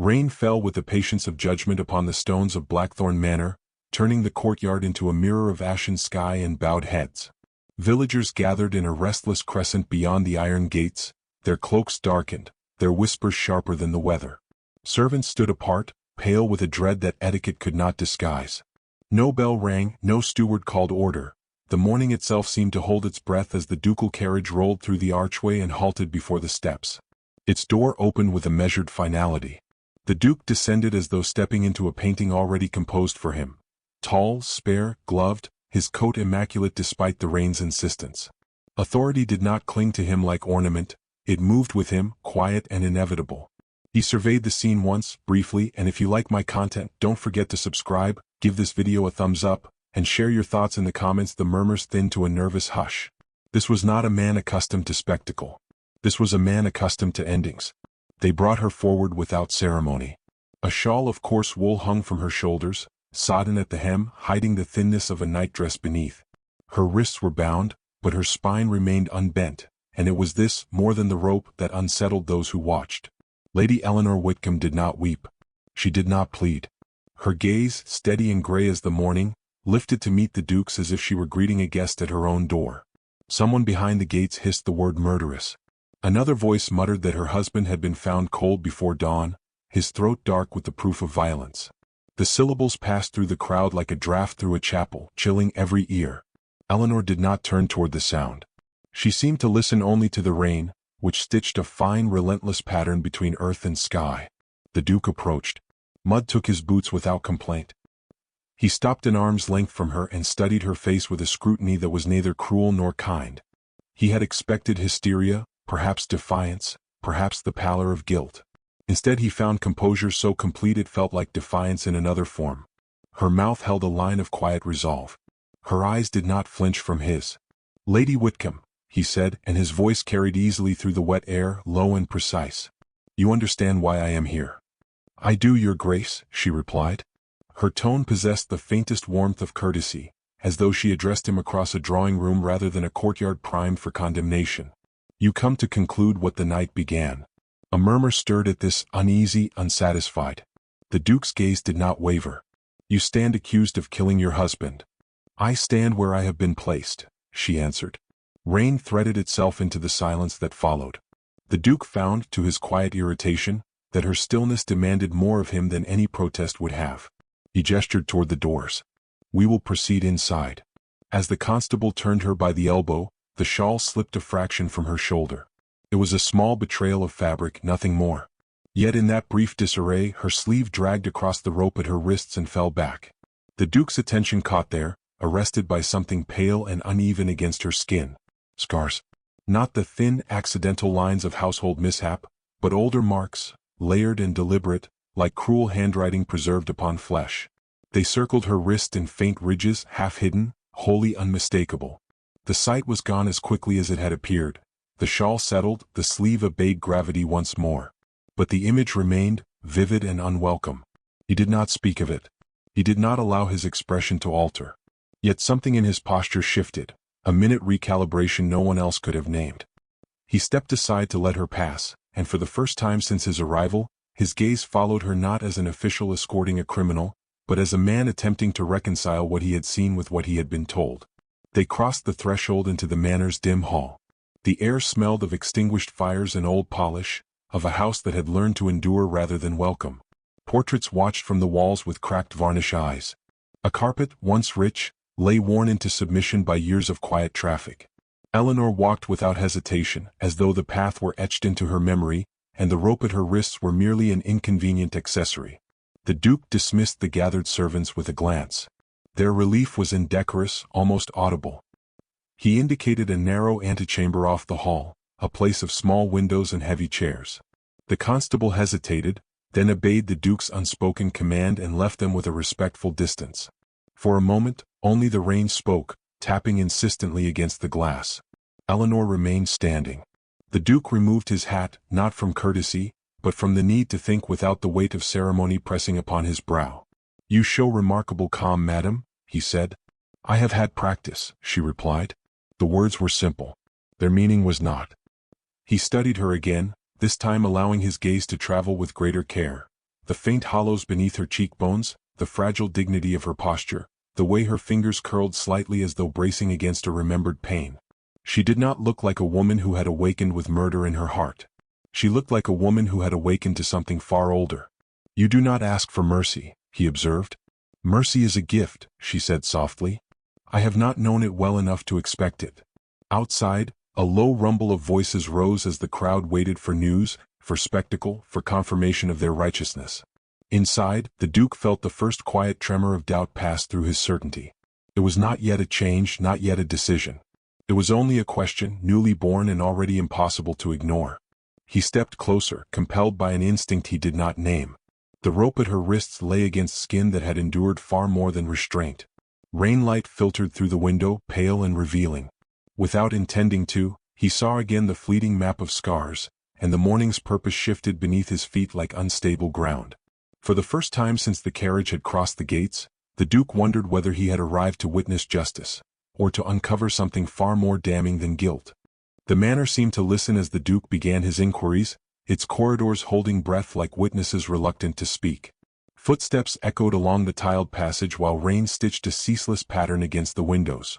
Rain fell with the patience of judgment upon the stones of Blackthorn Manor, turning the courtyard into a mirror of ashen sky and bowed heads. Villagers gathered in a restless crescent beyond the iron gates, their cloaks darkened, their whispers sharper than the weather. Servants stood apart, pale with a dread that etiquette could not disguise. No bell rang, no steward called order. The morning itself seemed to hold its breath as the ducal carriage rolled through the archway and halted before the steps. Its door opened with a measured finality. The Duke descended as though stepping into a painting already composed for him. Tall, spare, gloved, his coat immaculate despite the rain's insistence. Authority did not cling to him like ornament, it moved with him, quiet and inevitable. He surveyed the scene once, briefly, and if you like my content, don't forget to subscribe, give this video a thumbs up, and share your thoughts in the comments. The murmurs thinned to a nervous hush. This was not a man accustomed to spectacle. This was a man accustomed to endings. They brought her forward without ceremony. A shawl of coarse wool hung from her shoulders, sodden at the hem, hiding the thinness of a nightdress beneath. Her wrists were bound, but her spine remained unbent, and it was this, more than the rope, that unsettled those who watched. Lady Eleanor Whitcombe did not weep. She did not plead. Her gaze, steady and gray as the morning, lifted to meet the Duke's as if she were greeting a guest at her own door. Someone behind the gates hissed the word murderess. Another voice muttered that her husband had been found cold before dawn, his throat dark with the proof of violence. The syllables passed through the crowd like a draft through a chapel, chilling every ear. Eleanor did not turn toward the sound. She seemed to listen only to the rain, which stitched a fine, relentless pattern between earth and sky. The Duke approached. Mud took his boots without complaint. He stopped an arm's length from her and studied her face with a scrutiny that was neither cruel nor kind. He had expected hysteria, perhaps defiance, perhaps the pallor of guilt. Instead he found composure so complete it felt like defiance in another form. Her mouth held a line of quiet resolve. Her eyes did not flinch from his. "Lady Whitcombe," he said, and his voice carried easily through the wet air, low and precise. "You understand why I am here." "I do, Your Grace," she replied. Her tone possessed the faintest warmth of courtesy, as though she addressed him across a drawing room rather than a courtyard primed for condemnation. "You come to conclude what the night began." A murmur stirred at this, uneasy, unsatisfied. The Duke's gaze did not waver. "You stand accused of killing your husband." "I stand where I have been placed," she answered. Rain threaded itself into the silence that followed. The Duke found, to his quiet irritation, that her stillness demanded more of him than any protest would have. He gestured toward the doors. "We will proceed inside." As the constable turned her by the elbow, the shawl slipped a fraction from her shoulder. It was a small betrayal of fabric, nothing more. Yet in that brief disarray, her sleeve dragged across the rope at her wrists and fell back. The Duke's attention caught there, arrested by something pale and uneven against her skin. Scars. Not the thin, accidental lines of household mishap, but older marks, layered and deliberate, like cruel handwriting preserved upon flesh. They circled her wrist in faint ridges, half-hidden, wholly unmistakable. The sight was gone as quickly as it had appeared. The shawl settled, the sleeve obeyed gravity once more. But the image remained, vivid and unwelcome. He did not speak of it. He did not allow his expression to alter. Yet something in his posture shifted, a minute recalibration no one else could have named. He stepped aside to let her pass, and for the first time since his arrival, his gaze followed her not as an official escorting a criminal, but as a man attempting to reconcile what he had seen with what he had been told. They crossed the threshold into the manor's dim hall. The air smelled of extinguished fires and old polish, of a house that had learned to endure rather than welcome. Portraits watched from the walls with cracked varnish eyes. A carpet, once rich, lay worn into submission by years of quiet traffic. Eleanor walked without hesitation, as though the path were etched into her memory, and the rope at her wrists were merely an inconvenient accessory. The Duke dismissed the gathered servants with a glance. Their relief was indecorous, almost audible. He indicated a narrow antechamber off the hall, a place of small windows and heavy chairs. The constable hesitated, then obeyed the Duke's unspoken command and left them with a respectful distance. For a moment, only the rain spoke, tapping insistently against the glass. Eleanor remained standing. The Duke removed his hat, not from courtesy, but from the need to think without the weight of ceremony pressing upon his brow. "You show remarkable calm, madam," he said. "I have had practice," she replied. The words were simple. Their meaning was not. He studied her again, this time allowing his gaze to travel with greater care. The faint hollows beneath her cheekbones, the fragile dignity of her posture, the way her fingers curled slightly as though bracing against a remembered pain. She did not look like a woman who had awakened with murder in her heart. She looked like a woman who had awakened to something far older. "You do not ask for mercy," he observed. "Mercy is a gift," she said softly. "I have not known it well enough to expect it." Outside, a low rumble of voices rose as the crowd waited for news, for spectacle, for confirmation of their righteousness. Inside, the Duke felt the first quiet tremor of doubt pass through his certainty. It was not yet a change, not yet a decision. It was only a question, newly born and already impossible to ignore. He stepped closer, compelled by an instinct he did not name. The rope at her wrists lay against skin that had endured far more than restraint. Rainlight filtered through the window, pale and revealing. Without intending to, he saw again the fleeting map of scars, and the morning's purpose shifted beneath his feet like unstable ground. For the first time since the carriage had crossed the gates, the Duke wondered whether he had arrived to witness justice, or to uncover something far more damning than guilt. The manor seemed to listen as the Duke began his inquiries, its corridors holding breath like witnesses reluctant to speak. Footsteps echoed along the tiled passage while rain stitched a ceaseless pattern against the windows.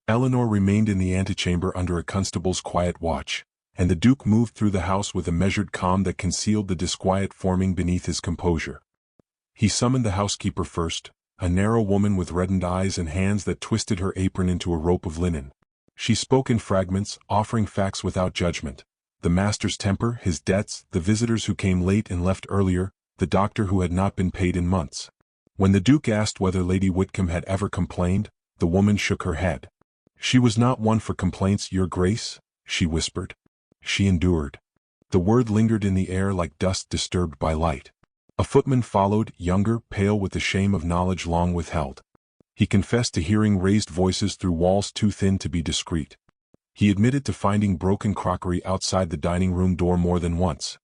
Eleanor remained in the antechamber under a constable's quiet watch, and the Duke moved through the house with a measured calm that concealed the disquiet forming beneath his composure. He summoned the housekeeper first, a narrow woman with reddened eyes and hands that twisted her apron into a rope of linen. She spoke in fragments, offering facts without judgment. The master's temper, his debts, the visitors who came late and left earlier, the doctor who had not been paid in months. When the Duke asked whether Lady Whitcombe had ever complained, the woman shook her head. "She was not one for complaints, Your Grace," she whispered. "She endured." The word lingered in the air like dust disturbed by light. A footman followed, younger, pale with the shame of knowledge long withheld. He confessed to hearing raised voices through walls too thin to be discreet. He admitted to finding broken crockery outside the dining room door more than once.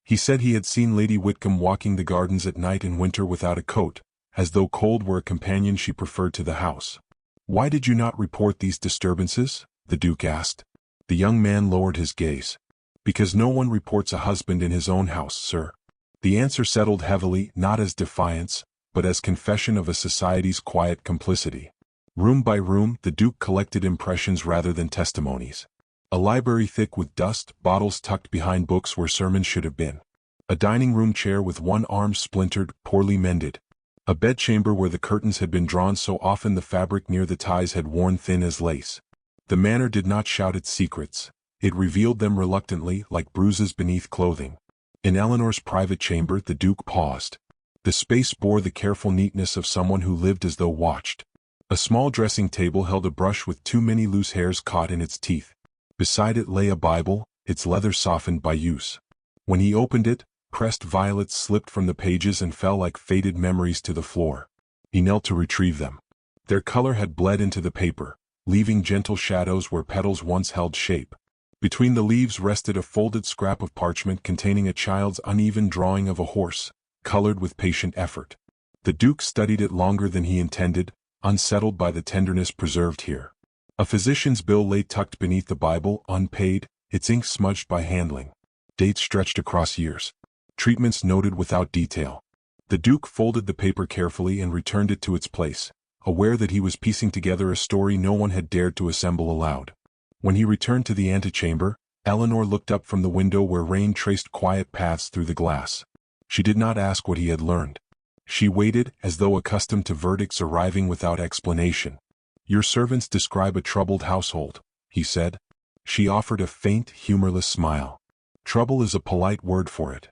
He said he had seen Lady Whitcombe walking the gardens at night in winter without a coat, as though cold were a companion she preferred to the house. "Why did you not report these disturbances?" the Duke asked. The young man lowered his gaze. "Because no one reports a husband in his own house, sir." The answer settled heavily, not as defiance, but as confession of a society's quiet complicity. Room by room, the Duke collected impressions rather than testimonies. A library thick with dust, bottles tucked behind books where sermons should have been. A dining room chair with one arm splintered, poorly mended. A bedchamber where the curtains had been drawn so often the fabric near the ties had worn thin as lace. The manor did not shout its secrets. It revealed them reluctantly, like bruises beneath clothing. In Eleanor's private chamber, the Duke paused. The space bore the careful neatness of someone who lived as though watched. A small dressing table held a brush with too many loose hairs caught in its teeth. Beside it lay a Bible, its leather softened by use. When he opened it, pressed violets slipped from the pages and fell like faded memories to the floor. He knelt to retrieve them. Their color had bled into the paper, leaving gentle shadows where petals once held shape. Between the leaves rested a folded scrap of parchment containing a child's uneven drawing of a horse, colored with patient effort. The Duke studied it longer than he intended, unsettled by the tenderness preserved here. A physician's bill lay tucked beneath the Bible, unpaid, its ink smudged by handling. Dates stretched across years. Treatments noted without detail. The Duke folded the paper carefully and returned it to its place, aware that he was piecing together a story no one had dared to assemble aloud. When he returned to the antechamber, Eleanor looked up from the window where rain traced quiet paths through the glass. She did not ask what he had learned. She waited, as though accustomed to verdicts arriving without explanation. "Your servants describe a troubled household," he said. She offered a faint, humorless smile. "Trouble is a polite word for it."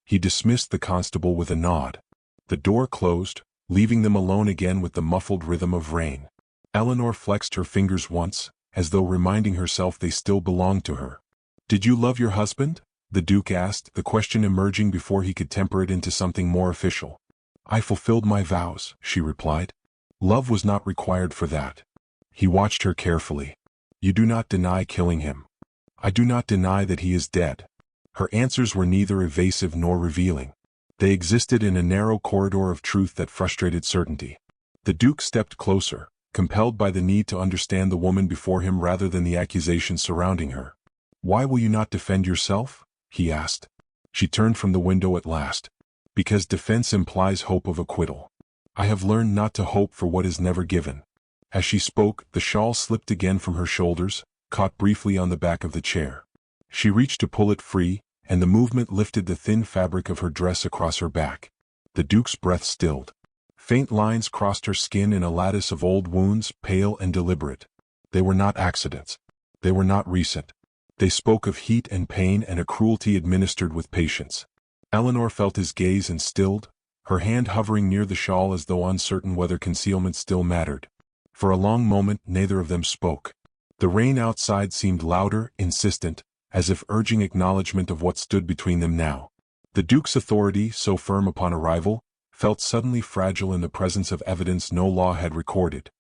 He dismissed the constable with a nod. The door closed, leaving them alone again with the muffled rhythm of rain. Eleanor flexed her fingers once, as though reminding herself they still belonged to her. "Did you love your husband?" the Duke asked, the question emerging before he could temper it into something more official. "I fulfilled my vows," she replied. "Love was not required for that." He watched her carefully. "You do not deny killing him." "I do not deny that he is dead." Her answers were neither evasive nor revealing. They existed in a narrow corridor of truth that frustrated certainty. The Duke stepped closer, compelled by the need to understand the woman before him rather than the accusations surrounding her. "Why will you not defend yourself?" he asked. She turned from the window at last. Because defense implies hope of acquittal. I have learned not to hope for what is never given. As she spoke, the shawl slipped again from her shoulders, caught briefly on the back of the chair. She reached to pull it free, and the movement lifted the thin fabric of her dress across her back. The Duke's breath stilled. Faint lines crossed her skin in a lattice of old wounds, pale and deliberate. They were not accidents. They were not recent. They spoke of heat and pain and a cruelty administered with patience. Eleanor felt his gaze and stilled, her hand hovering near the shawl as though uncertain whether concealment still mattered. For a long moment neither of them spoke. The rain outside seemed louder, insistent, as if urging acknowledgement of what stood between them now. The Duke's authority, so firm upon arrival, felt suddenly fragile in the presence of evidence no law had recorded.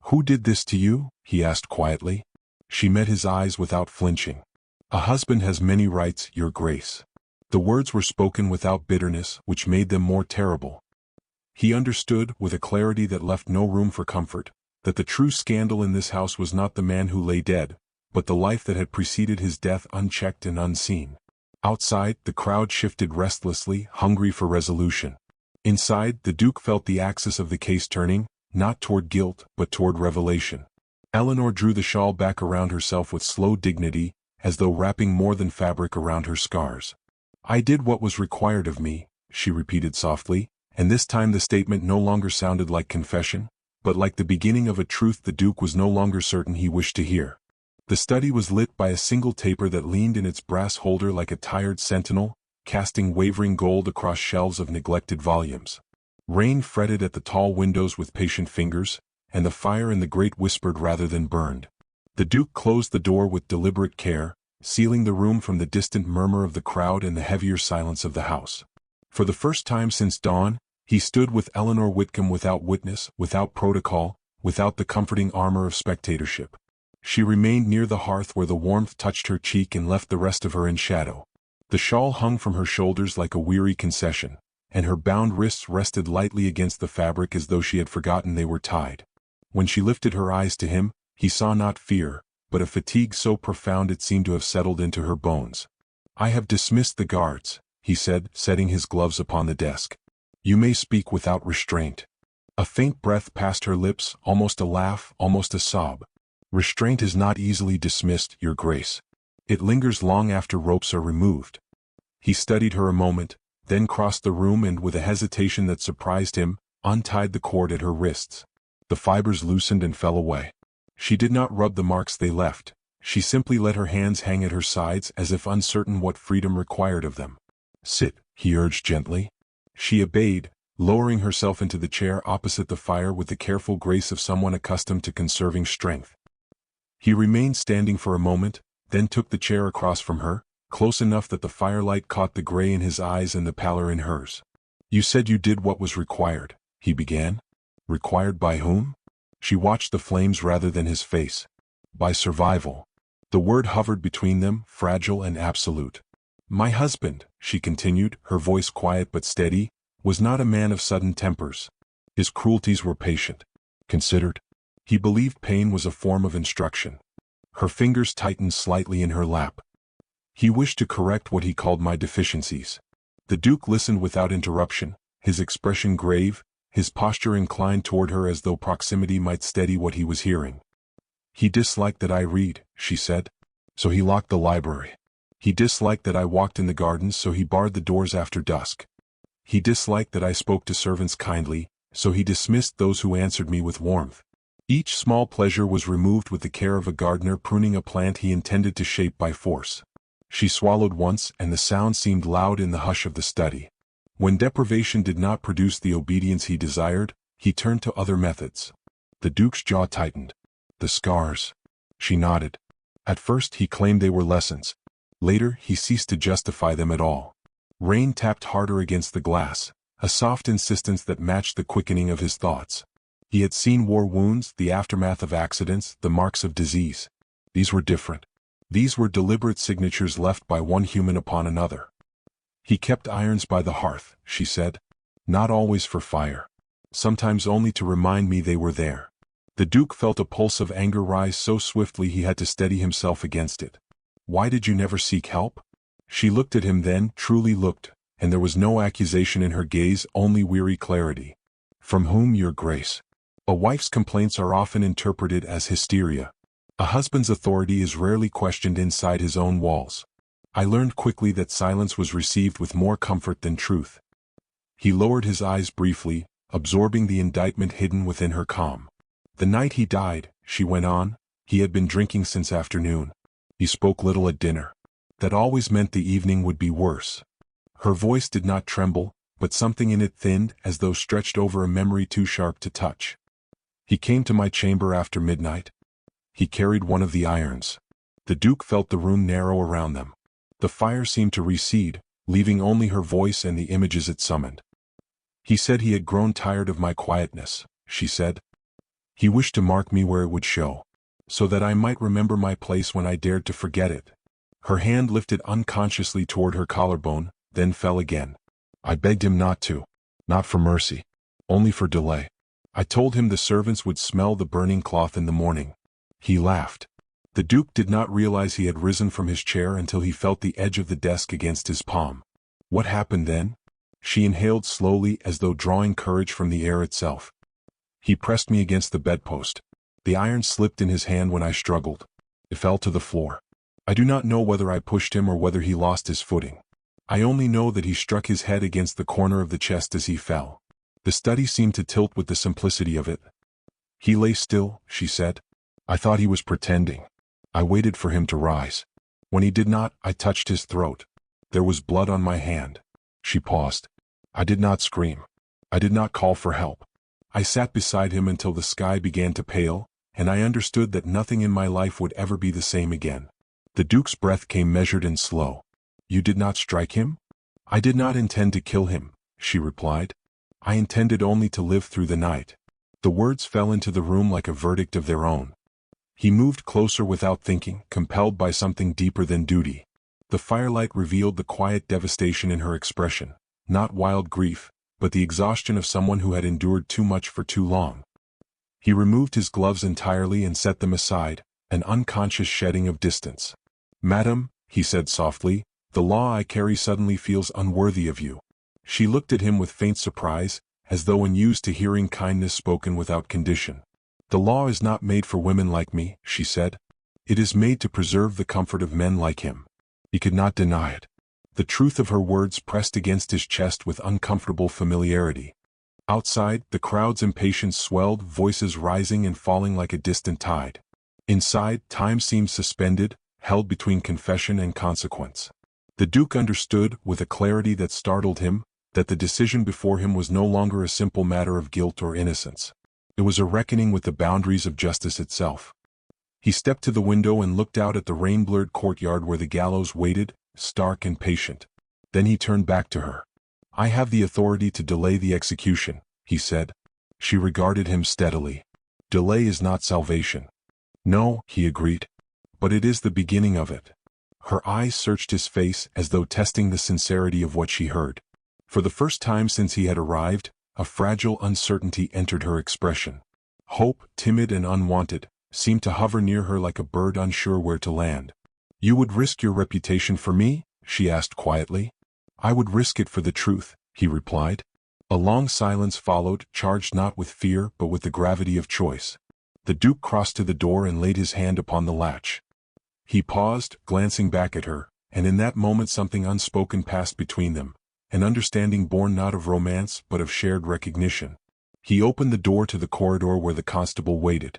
"Who did this to you?" he asked quietly. She met his eyes without flinching. "A husband has many rights, Your Grace." The words were spoken without bitterness, which made them more terrible. He understood, with a clarity that left no room for comfort, that the true scandal in this house was not the man who lay dead, but the life that had preceded his death unchecked and unseen. Outside, the crowd shifted restlessly, hungry for resolution. Inside, the Duke felt the axis of the case turning, not toward guilt, but toward revelation. Eleanor drew the shawl back around herself with slow dignity, as though wrapping more than fabric around her scars. "I did what was required of me," she repeated softly, and this time the statement no longer sounded like confession, but like the beginning of a truth the Duke was no longer certain he wished to hear. The study was lit by a single taper that leaned in its brass holder like a tired sentinel, casting wavering gold across shelves of neglected volumes. Rain fretted at the tall windows with patient fingers, and the fire in the grate whispered rather than burned. The Duke closed the door with deliberate care, sealing the room from the distant murmur of the crowd and the heavier silence of the house. For the first time since dawn, he stood with Eleanor Whitcombe without witness, without protocol, without the comforting armor of spectatorship. She remained near the hearth where the warmth touched her cheek and left the rest of her in shadow. The shawl hung from her shoulders like a weary concession, and her bound wrists rested lightly against the fabric as though she had forgotten they were tied. When she lifted her eyes to him, he saw not fear, but a fatigue so profound it seemed to have settled into her bones. "I have dismissed the guards," he said, setting his gloves upon the desk. "You may speak without restraint." A faint breath passed her lips, almost a laugh, almost a sob. "Restraint is not easily dismissed, Your Grace. It lingers long after ropes are removed." He studied her a moment, then crossed the room and, with a hesitation that surprised him, untied the cord at her wrists. The fibers loosened and fell away. She did not rub the marks they left. She simply let her hands hang at her sides as if uncertain what freedom required of them. "Sit," he urged gently. She obeyed, lowering herself into the chair opposite the fire with the careful grace of someone accustomed to conserving strength. He remained standing for a moment, then took the chair across from her, close enough that the firelight caught the gray in his eyes and the pallor in hers. "You said you did what was required," he began. "Required by whom?" She watched the flames rather than his face. "By survival." The word hovered between them, fragile and absolute. "My husband," she continued, her voice quiet but steady, "was not a man of sudden tempers. His cruelties were patient, considered. He believed pain was a form of instruction." Her fingers tightened slightly in her lap. "He wished to correct what he called my deficiencies." The Duke listened without interruption, his expression grave, his posture inclined toward her as though proximity might steady what he was hearing. "He disliked that I read," she said. "So he locked the library. He disliked that I walked in the gardens, so he barred the doors after dusk. He disliked that I spoke to servants kindly, so he dismissed those who answered me with warmth. Each small pleasure was removed with the care of a gardener pruning a plant he intended to shape by force." She swallowed once, and the sound seemed loud in the hush of the study. When deprivation did not produce the obedience he desired, he turned to other methods. The Duke's jaw tightened. "The scars." She nodded. At first he claimed they were lessons. Later he ceased to justify them at all. Rain tapped harder against the glass, a soft insistence that matched the quickening of his thoughts. He had seen war wounds, the aftermath of accidents, the marks of disease. These were different. These were deliberate signatures left by one human upon another. "He kept irons by the hearth," she said. "Not always for fire. Sometimes only to remind me they were there." The Duke felt a pulse of anger rise so swiftly he had to steady himself against it. "Why did you never seek help?" She looked at him then, truly looked, and there was no accusation in her gaze, only weary clarity. "From whom, your grace?" A wife's complaints are often interpreted as hysteria. A husband's authority is rarely questioned inside his own walls. I learned quickly that silence was received with more comfort than truth. He lowered his eyes briefly, absorbing the indictment hidden within her calm. "The night he died," she went on, "he had been drinking since afternoon. He spoke little at dinner. That always meant the evening would be worse." Her voice did not tremble, but something in it thinned as though stretched over a memory too sharp to touch. "He came to my chamber after midnight. He carried one of the irons." The Duke felt the room narrow around them. The fire seemed to recede, leaving only her voice and the images it summoned. "He said he had grown tired of my quietness," she said. "He wished to mark me where it would show, so that I might remember my place when I dared to forget it." Her hand lifted unconsciously toward her collarbone, then fell again. "I begged him not to. Not for mercy. Only for delay. I told him the servants would smell the burning cloth in the morning." He laughed. The Duke did not realize he had risen from his chair until he felt the edge of the desk against his palm. "What happened then?" She inhaled slowly as though drawing courage from the air itself. "He pressed me against the bedpost. The iron slipped in his hand when I struggled. It fell to the floor. I do not know whether I pushed him or whether he lost his footing. I only know that he struck his head against the corner of the chest as he fell." The study seemed to tilt with the simplicity of it. "He lay still," she said. "I thought he was pretending. I waited for him to rise. When he did not, I touched his throat. There was blood on my hand." She paused. "I did not scream. I did not call for help. I sat beside him until the sky began to pale, and I understood that nothing in my life would ever be the same again." The Duke's breath came measured and slow. "You did not strike him?" "I did not intend to kill him," she replied. "I intended only to live through the night." The words fell into the room like a verdict of their own. He moved closer without thinking, compelled by something deeper than duty. The firelight revealed the quiet devastation in her expression, not wild grief, but the exhaustion of someone who had endured too much for too long. He removed his gloves entirely and set them aside, an unconscious shedding of distance. "Madam," he said softly, "the law I carry suddenly feels unworthy of you." She looked at him with faint surprise, as though unused to hearing kindness spoken without condition. "The law is not made for women like me," she said. "It is made to preserve the comfort of men like him." He could not deny it. The truth of her words pressed against his chest with uncomfortable familiarity. Outside, the crowd's impatience swelled, voices rising and falling like a distant tide. Inside, time seemed suspended, held between confession and consequence. The Duke understood, with a clarity that startled him, that the decision before him was no longer a simple matter of guilt or innocence. It was a reckoning with the boundaries of justice itself. He stepped to the window and looked out at the rain-blurred courtyard where the gallows waited, stark and patient. Then he turned back to her. "I have the authority to delay the execution," he said. She regarded him steadily. "Delay is not salvation." "No," he agreed. "But it is the beginning of it." Her eyes searched his face as though testing the sincerity of what she heard. For the first time since he had arrived, a fragile uncertainty entered her expression. Hope, timid and unwanted, seemed to hover near her like a bird unsure where to land. "You would risk your reputation for me?" she asked quietly. "I would risk it for the truth," he replied. A long silence followed, charged not with fear but with the gravity of choice. The Duke crossed to the door and laid his hand upon the latch. He paused, glancing back at her, and in that moment something unspoken passed between them, an understanding born not of romance but of shared recognition. He opened the door to the corridor where the constable waited.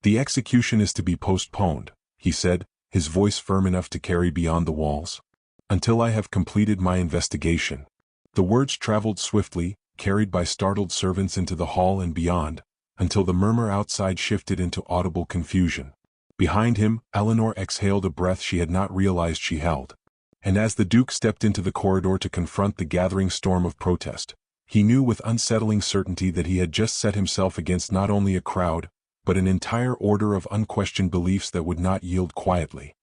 "The execution is to be postponed," he said, his voice firm enough to carry beyond the walls, "until I have completed my investigation." The words traveled swiftly, carried by startled servants into the hall and beyond, until the murmur outside shifted into audible confusion. Behind him, Eleanor exhaled a breath she had not realized she held. And as the Duke stepped into the corridor to confront the gathering storm of protest, he knew with unsettling certainty that he had just set himself against not only a crowd, but an entire order of unquestioned beliefs that would not yield quietly.